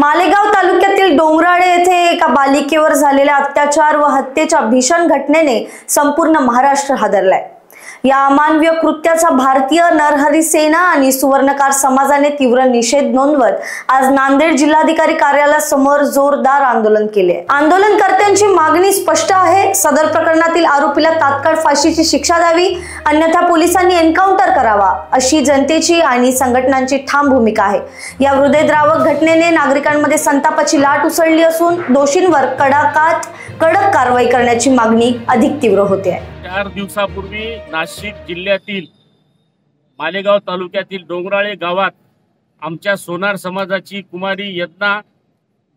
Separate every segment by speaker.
Speaker 1: मालेगाव तालुक्यातील डोंगराळे येथे एका बालिकेवर झालेल्या अत्याचार व हत्येच्या भीषण घटनेने संपूर्ण महाराष्ट्र हादरलाय। या अमानवीय कृत्याचा भारतीय नरहरी सेना आणि सुवर्णकार समाजाने तीव्र निषेध नोंदवत आज नांदेड जिल्हाधिकारी कार्यालयासमोर जोरदार आंदोलन केले। आंदोलनकर्त्यांची मागणी स्पष्ट आहे, सदर प्रकरणातील आरोपीला तात्काळ फाशीची शिक्षा द्यावी, अन्यथा पोलिसांनी एन्काउंटर करावा, अशी जनतेची आणि संघटनांची ठाम भूमिका आहे। या हृदयद्रावक घटनेने नागरिकांमध्ये संतापाची लाट उसळली असून दोषींवर कडक कारवाई करण्याची मागणी अधिक तीव्र होते आहे।
Speaker 2: 4 दिवसापूर्वी नाशिक जिल्ह्यातील मालेगाव तालुक्यातील डोंगराळे गावात आमच्या सोनार समाजाची कुमारी यज्ञा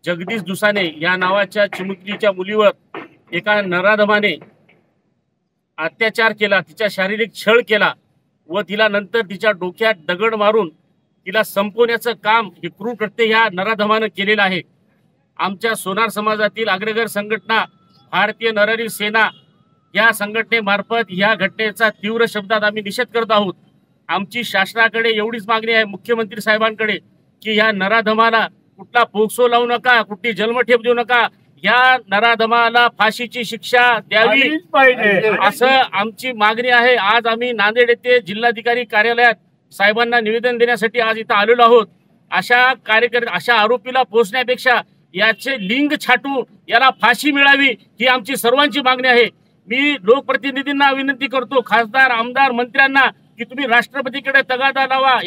Speaker 2: जगदीश दुसाने या नावाच्या चिमुकलीच्या मुलीवर एका नराधमाने अत्याचार केला, तिचा शारीरिक छळ केला व तिला नंतर तिच्या डोक्यात दगड मारून तिला संपवण्याचं काम हे क्रूर कृत्य ह्या नराधमाने केलेलं आहे। आमच्या सोनार समाजातील अग्रगर संघटना भारतीय नरहरी सेना या संघटनेमार्फत या घटनेचा तीव्र शब्दात आम्ही निषेध करत आहोत। आमची शासनाकडे एवढीच मागणी आहे, मुख्यमंत्री साहेबांकडे, की या नराधमाला कुठला पोक्सो लावू नका, कुठली जन्मठेप देऊ नका, या नराधमाला फाशीची शिक्षा द्यावी असं आमची मागणी आहे। आज आम्ही नांदेड येथे जिल्हाधिकारी कार्यालयात साहेबांना निवेदन देण्यासाठी आज इथं आलेलो आहोत। अशा आरोपीला पोहोचण्यापेक्षा याचे लिंग छाटू याला फाशी मिळावी ही आमची सर्वांची मागणी आहे। मी लोकप्रतिनिधींना विनंती करतो, खासदार आमदार मंत्र्यांना, की तुम्ही राष्ट्रपतीकडे तगादा लावा,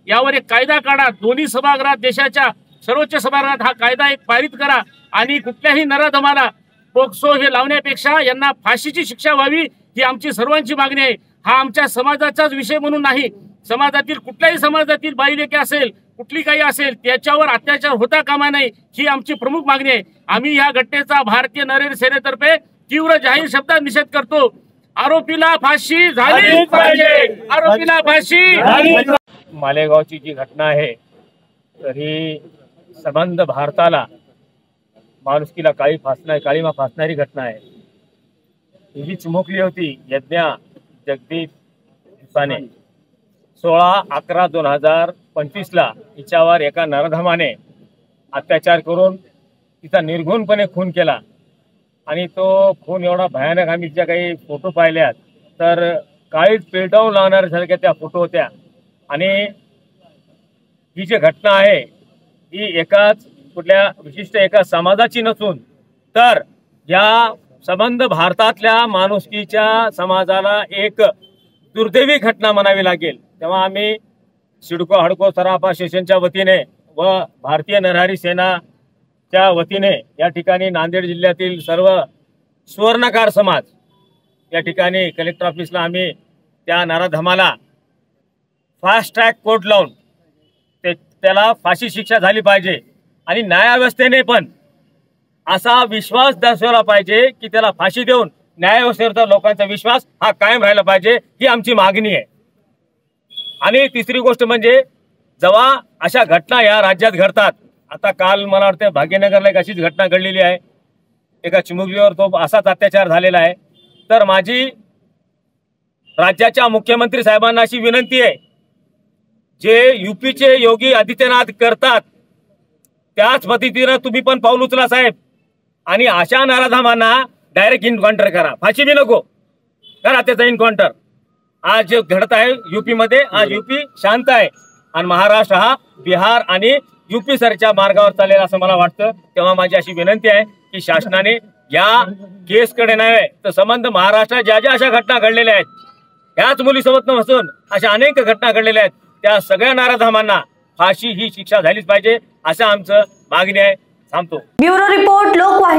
Speaker 2: यावर एक कायदा काढा, दोन्ही सभागृहात, देशाच्या सर्वोच्च सभागृहात हा कायदा एक पारित करा आणि कुठल्याही नराधमाला पोक्सो हे लावण्यापेक्षा यांना फाशीची शिक्षा व्हावी ही आमची सर्वांची मागणी आहे। हा आमच्या समाजाचाच विषय म्हणून नाही, समाजातील कुठल्याही समाजातील बाईलेके असेल, कुठली काही असेल, त्याच्यावर अत्याचार होता कामा नये ही आमची प्रमुख मागणी आहे। आम्ही या घटनेचा भारतीय नरहरी सेनेतर्फे तीव्र जाहीर शब्दात निषेध करतो। आरोपीला फाशी झाली पाहिजे, आरोपीला फाशी।
Speaker 3: मालेगावची जी घटना आहे तर ही संबंध भारताला माणुसकीला काळीमा फासणारी घटना आहे। ही जी चिमुकली होती यज्ञा जगदीश दुसाने 16/11/2025 ला हिच्यावर एका नराधमाने अत्याचार करून तिचा निर्घृणपणे खून केला आणि तो खून एवढा भयानक, आम्ही ज्या काही फोटो पाहिल्यात तर काळीच पेटावून लावणाऱ्यासारख्या त्या फोटो होत्या। आणि ही जी घटना आहे ही एकाच कुठल्या विशिष्ट एका समाजाची नसून तर या संबंध भारतातल्या माणुसकीच्या समाजाला एक दुर्दैवी घटना म्हणावी लागेल। तेव्हा आम्ही सिडको हडको सराफा स्टेशनच्या वतीने व भारतीय नरहरी सेना त्या वतीने या ठिकाणी नांदेड जिल्ह्यातील सर्व सुवर्णकार समाज या ठिकाणी कलेक्टर ऑफिसला आम्ही त्या नराधमाला फास्ट ट्रॅक कोर्ट लावून त्याला फाशी शिक्षा झाली पाहिजे आणि न्यायव्यवस्थेने पण असा विश्वास दर्शवला पाहिजे की त्याला फाशी देऊन न्यायव्यवस्थेवरचा लोकांचा विश्वास हा कायम राहिला पाहिजे ही आमची मागणी आहे। आणि तिसरी गोष्ट म्हणजे जेव्हा अशा घटना या राज्यात घडतात, आता काल मला वाटतं भाग्यनगरला एक अशीच घटना घडलेली आहे, एका चिमुकलीवर तो असाच अत्याचार झालेला आहे। तर माझी राज्याच्या मुख्यमंत्री साहेबांना अशी विनंती आहे, जे यूपीचे योगी आदित्यनाथ करतात त्याच पद्धतीनं तुम्ही पण पाऊल उचला साहेब, आणि अशा नराधमांना डायरेक्ट एन्काउंटर करा, फाशी बी नको करा, त्याचा एन्काउंटर। आज जे घडत आहे यूपी मध्ये, आज यूपी शांत आहे आणि महाराष्ट्र हा बिहार आणि यूपी सरच्या मार्गावर चालेल असं मला वाटतं। तेव्हा माझी अशी विनंती आहे की शासनाने या केसकडे नव्हे तर संबंध महाराष्ट्रात ज्या अशा घटना घडलेल्या आहेत, ह्याच मुलीसोबत नसून अशा अनेक घटना घडलेल्या आहेत, त्या सगळ्या नराधमांना फाशी ही शिक्षा झालीच पाहिजे असं आमचं मागणी आहे। थांबतो।
Speaker 1: Bureau report, लोकवाहिनी।